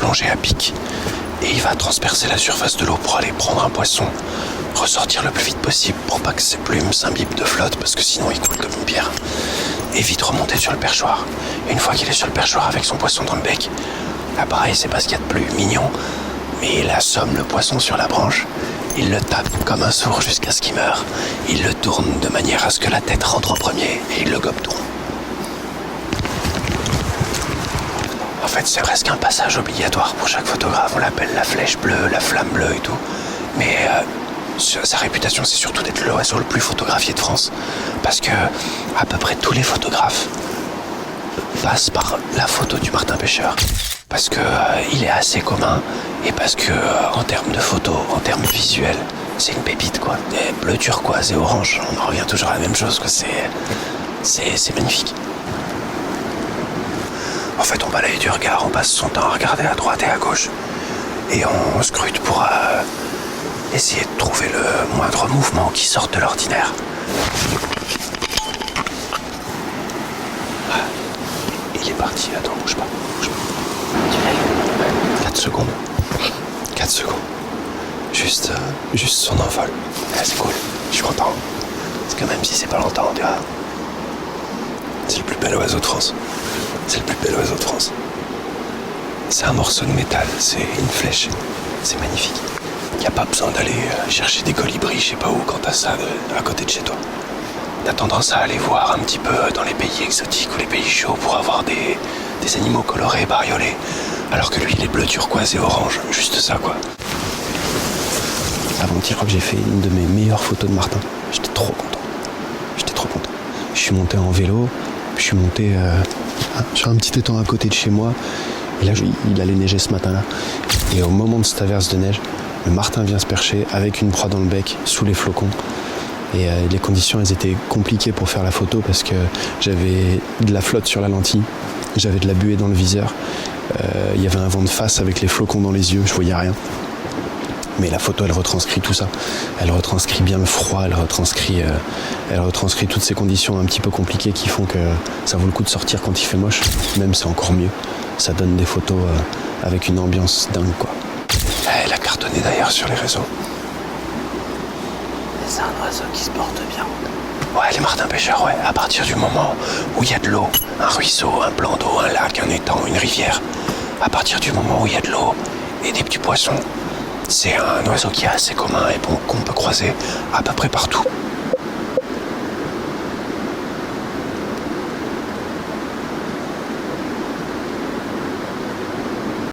plonger à pic. Et il va transpercer la surface de l'eau pour aller prendre un poisson, ressortir le plus vite possible pour pas que ses plumes s'imbibent de flotte, parce que sinon il coule comme une pierre. Et vite remonter sur le perchoir. Une fois qu'il est sur le perchoir avec son poisson dans le bec, là pareil, c'est pas ce qu'il y a de plus mignon, mais il assomme le poisson sur la branche, il le tape comme un sourd jusqu'à ce qu'il meure, il le tourne de manière à ce que la tête rentre en premier et il le gobe tout rond. En fait, c'est presque un passage obligatoire pour chaque photographe. On l'appelle la flèche bleue, la flamme bleue et tout. Mais sa réputation, c'est surtout d'être l'oiseau le plus photographié de France. Parce que à peu près tous les photographes passent par la photo du martin pêcheur. Parce que il est assez commun et parce que en termes de photo, en termes visuels, c'est une pépite quoi. Et bleu turquoise et orange, on en revient toujours à la même chose quoi. C'est magnifique. En fait, on balaye du regard, on passe son temps à regarder à droite et à gauche. Et on scrute pour essayer de trouver le moindre mouvement qui sorte de l'ordinaire. Ah, il est parti, attends, bouge pas. Tu l'as eu? 4 secondes. 4 secondes. Juste son envol. Ah, c'est cool, je suis content. Parce que même si c'est pas longtemps, tu vois, c'est le plus bel oiseau de France. C'est le plus bel oiseau de France. C'est un morceau de métal, c'est une flèche. C'est magnifique. Il n'y a pas besoin d'aller chercher des colibris, je sais pas où, quand t'as ça à côté de chez toi. T'as tendance à aller voir un petit peu dans les pays exotiques ou les pays chauds pour avoir des animaux colorés, bariolés. Alors que lui, il est bleu, turquoise et orange. Juste ça, quoi. Avant-hier, je crois que j'ai fait une de mes meilleures photos de martin. J'étais trop content. Je suis monté en vélo, je suis monté sur un petit étang à côté de chez moi. Et là, il allait neiger ce matin-là. Et au moment de cette averse de neige, le martin vient se percher avec une proie dans le bec, sous les flocons. Et les conditions, elles étaient compliquées pour faire la photo parce que j'avais de la flotte sur la lentille, j'avais de la buée dans le viseur, il y avait un vent de face avec les flocons dans les yeux, je voyais rien. Mais la photo, elle retranscrit tout ça. Elle retranscrit bien le froid, elle retranscrit toutes ces conditions un petit peu compliquées qui font que ça vaut le coup de sortir quand il fait moche. Même c'est encore mieux. Ça donne des photos avec une ambiance dingue, quoi. Elle a cartonné d'ailleurs sur les réseaux. C'est un oiseau qui se porte bien. Ouais, les martins pêcheurs, ouais. À partir du moment où il y a de l'eau, un ruisseau, un plan d'eau, un lac, un étang, une rivière, à partir du moment où il y a de l'eau et des petits poissons, c'est un oiseau qui est assez commun et bon, qu'on peut croiser à peu près partout.